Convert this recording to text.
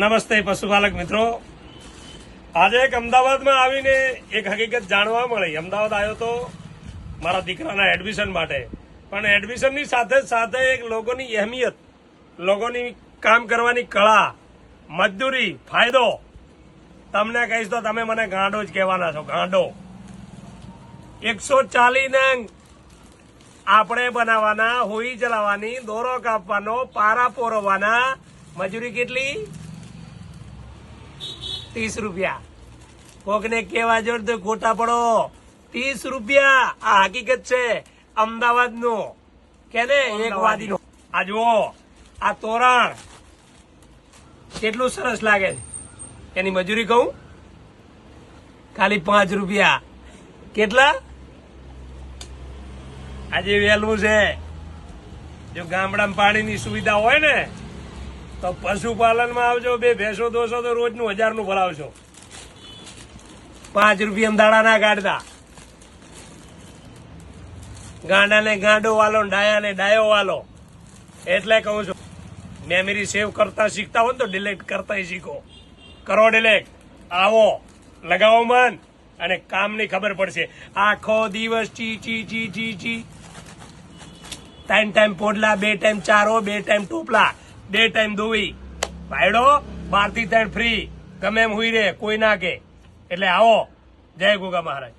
નમસ્તે પશુપાલક મિત્રો, આજે એક અમદાવાદમાં આવીને એક હકીકત જાણવા મળી. અમદાવાદ આવ્યો તો મારા દીકરાના એડમિશન માટે, પણ એડમિશનની સાથે સાથે એક લોકોની અહેમિયત, લોકોની કામ કરવાની કળા, મજદૂરી, ફાયદો તમને કહીશ તો તમે મને ગાંડો જ કહેવાના છો. ગાંડો 140 નંગ આપણે બનાવવાના, હોઈ ચલાવવાની, દોરો કાપવાનો, પારા પોરવવાના, મજૂરી કેટલી? 30 રૂપિયા. કોકને કેવા જોડ તો ખોટા પડો. 30 રૂપિયા. આ હકીકત છે અમદાવાદનું કે ને એક વાદીનો. આ જુઓ, આ તોરણ કેટલું સરસ લાગે છે. એની મજૂરી કહું, ખાલી 5 રૂપિયા. કેટલા? આજે વહેલું છે. જો ગામડામાં પાણીની સુવિધા હોય ને તો પશુપાલનમાં આવજો. 2 ભેંસો દોશો તો રોજનું 1000 નું ભરાવશો. 5 રૂપિયા દાડા ના કાઢતા. ગાંડાને ગાંડો વાલો, ડાયાને ડાયો વાલો. એટલે કહું છું, મેમરી સેવ કરતા શીખતા હોય ને તો ડિલેક્ટ કરતા શીખો. કરો ડિલેક્ટ. આવો, લગાવો મન અને કામની ખબર પડશે. આખો દિવસ ચી ચી ચી ચી ચી. 3 ટાઈમ પોડલા, 2 ટાઈમ ચારો, 2 ટાઈમ ટોપલા, 2 ટાઈમ દોવી. ભાઈડો 12 થી 3 ફ્રી. ગમે એમ હુઈ રે, કોઈ ના કે. એટલે આવો. જય ગોગા મહારાજ.